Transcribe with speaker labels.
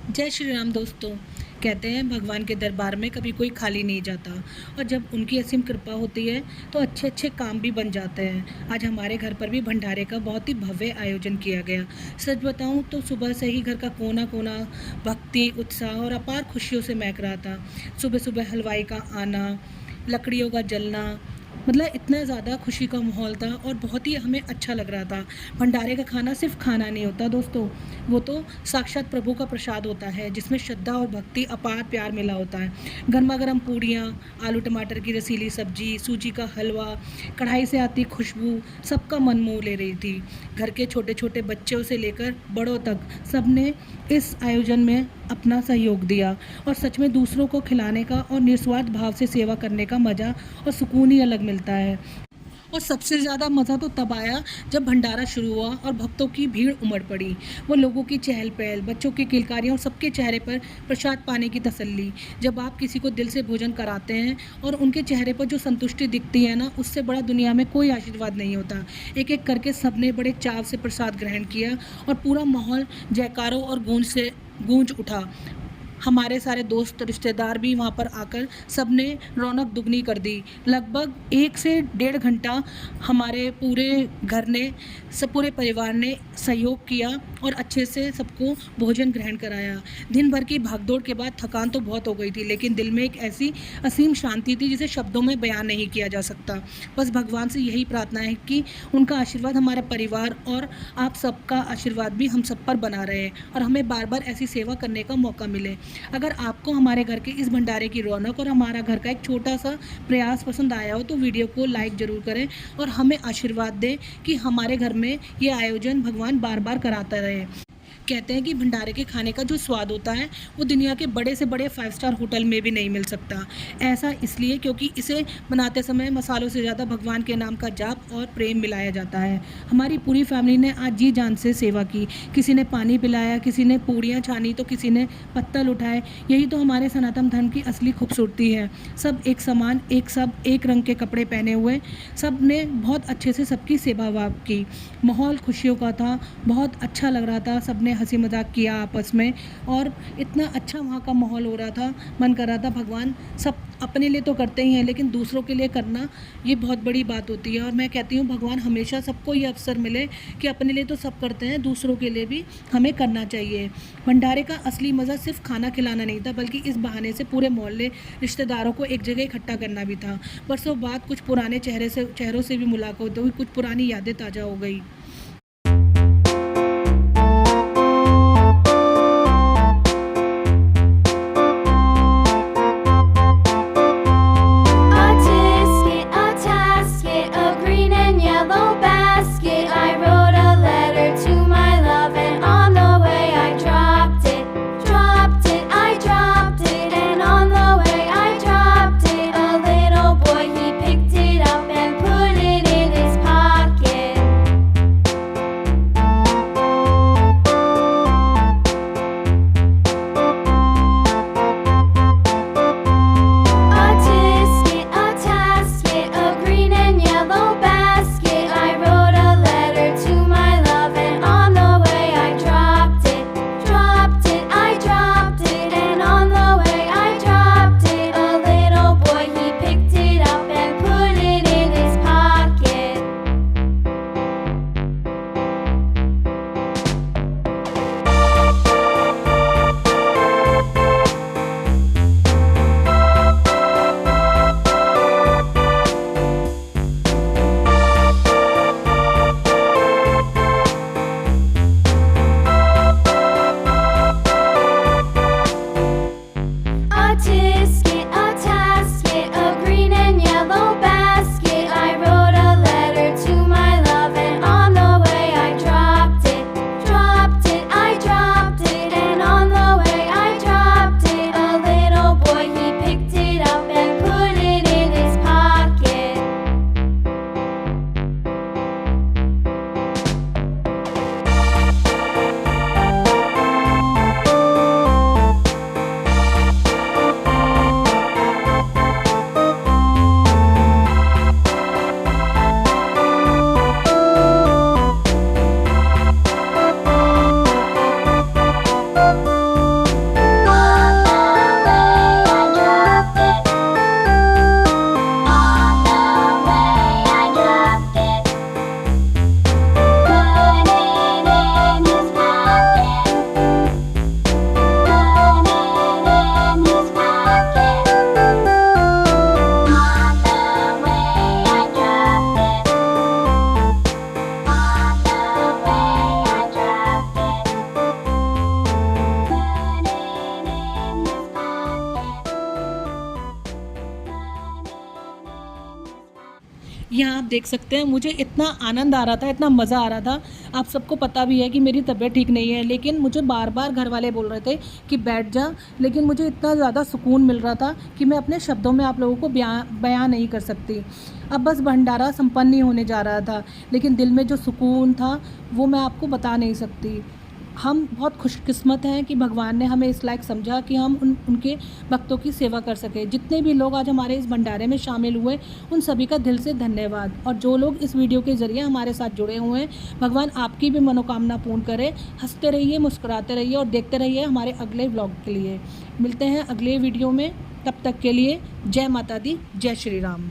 Speaker 1: जय श्री राम दोस्तों। कहते हैं भगवान के दरबार में कभी कोई खाली नहीं जाता और जब उनकी असीम कृपा होती है तो अच्छे अच्छे काम भी बन जाते हैं। आज हमारे घर पर भी भंडारे का बहुत ही भव्य आयोजन किया गया। सच बताऊं तो सुबह से ही घर का कोना कोना भक्ति, उत्साह और अपार खुशियों से महक रहा था। सुबह सुबह हलवाई का आना, लकड़ियों का जलना, मतलब इतना ज़्यादा खुशी का माहौल था और बहुत ही हमें अच्छा लग रहा था। भंडारे का खाना सिर्फ खाना नहीं होता दोस्तों, वो तो साक्षात प्रभु का प्रसाद होता है जिसमें श्रद्धा और भक्ति, अपार प्यार मिला होता है। गर्मा गर्म पूड़ियाँ, आलू टमाटर की रसीली सब्जी, सूजी का हलवा, कढ़ाई से आती खुशबू सबका मन मोह ले रही थी। घर के छोटे छोटे बच्चों से लेकर बड़ों तक सबने इस आयोजन में अपना सहयोग दिया और सच में दूसरों को खिलाने का और निस्वार्थ भाव से सेवा करने का मज़ा और सुकून ही अलग मिलता है। और सबसे ज़्यादा मज़ा तो तब आया जब भंडारा शुरू हुआ और भक्तों की भीड़ उमड़ पड़ी। वो लोगों की चहल पहल, बच्चों की किलकारियाँ और सबके चेहरे पर प्रसाद पाने की तसल्ली। जब आप किसी को दिल से भोजन कराते हैं और उनके चेहरे पर जो संतुष्टि दिखती है ना, उससे बड़ा दुनिया में कोई आशीर्वाद नहीं होता। एक एक करके सबने बड़े चाव से प्रसाद ग्रहण किया और पूरा माहौल जयकारों और गूंज से गूंज उठा। हमारे सारे दोस्त रिश्तेदार भी वहाँ पर आकर सबने रौनक दुगनी कर दी। लगभग 1 से 1.5 घंटा हमारे पूरे घर ने, सब पूरे परिवार ने सहयोग किया और अच्छे से सबको भोजन ग्रहण कराया। दिन भर की भागदौड़ के बाद थकान तो बहुत हो गई थी, लेकिन दिल में एक ऐसी असीम शांति थी जिसे शब्दों में बयान नहीं किया जा सकता। बस भगवान से यही प्रार्थना है कि उनका आशीर्वाद हमारे परिवार और आप सबका आशीर्वाद भी हम सब पर बना रहे और हमें बार बार ऐसी सेवा करने का मौका मिले। अगर आपको हमारे घर के इस भंडारे की रौनक और हमारा घर का एक छोटा सा प्रयास पसंद आया हो तो वीडियो को लाइक ज़रूर करें और हमें आशीर्वाद दें कि हमारे घर में ये आयोजन भगवान बार बार कराता रहे। कहते हैं कि भंडारे के खाने का जो स्वाद होता है वो दुनिया के बड़े से बड़े 5 स्टार होटल में भी नहीं मिल सकता। ऐसा इसलिए क्योंकि इसे बनाते समय मसालों से ज़्यादा भगवान के नाम का जाप और प्रेम मिलाया जाता है। हमारी पूरी फैमिली ने आज जी जान से सेवा की। किसी ने पानी पिलाया, किसी ने पूड़ियाँ छानी तो किसी ने पत्तल उठाए। यही तो हमारे सनातन धर्म की असली खूबसूरती है। सब एक समान, एक रंग के कपड़े पहने हुए, सब ने बहुत अच्छे से सबकी सेवा वाव की। माहौल खुशियों का था, बहुत अच्छा लग रहा था। सबने हंसी मजाक किया आपस में और इतना अच्छा वहाँ का माहौल हो रहा था। मन कर रहा था भगवान सब अपने लिए तो करते ही हैं, लेकिन दूसरों के लिए करना ये बहुत बड़ी बात होती है। और मैं कहती हूँ भगवान हमेशा सबको ये अवसर मिले कि अपने लिए तो सब करते हैं, दूसरों के लिए भी हमें करना चाहिए। भंडारे का असली मज़ा सिर्फ खाना खिलाना नहीं था, बल्कि इस बहाने से पूरे मोहल्ले रिश्तेदारों को एक जगह इकट्ठा करना भी था। बरसों बाद कुछ पुराने चेहरों से भी मुलाकात हुई, कुछ पुरानी यादें ताज़ा हो गई।
Speaker 2: A tisket, a tasket, a green and yellow basket. I wrote a letter to my love, and on the way I dropped it, I dropped it, and on the way I dropped it. A little boy, he picked it up and put it in his pocket.
Speaker 1: यहाँ आप देख सकते हैं, मुझे इतना आनंद आ रहा था, इतना मज़ा आ रहा था। आप सबको पता भी है कि मेरी तबीयत ठीक नहीं है, लेकिन मुझे बार-बार घर वाले बोल रहे थे कि बैठ जा, लेकिन मुझे इतना ज़्यादा सुकून मिल रहा था कि मैं अपने शब्दों में आप लोगों को बयाँ नहीं कर सकती। अब बस भंडारा संपन्न नहीं होने जा रहा था, लेकिन दिल में जो सुकून था, वो मैं आपको बता नहीं सकती। हम बहुत खुशकिस्मत हैं कि भगवान ने हमें इस लायक समझा कि हम उनके भक्तों की सेवा कर सकें। जितने भी लोग आज हमारे इस भंडारे में शामिल हुए, उन सभी का दिल से धन्यवाद। और जो लोग इस वीडियो के ज़रिए हमारे साथ जुड़े हुए हैं, भगवान आपकी भी मनोकामना पूर्ण करे। हंसते रहिए, मुस्कुराते रहिए और देखते रहिए हमारे अगले व्लॉग के लिए। मिलते हैं अगले वीडियो में, तब तक के लिए जय माता दी, जय श्री राम।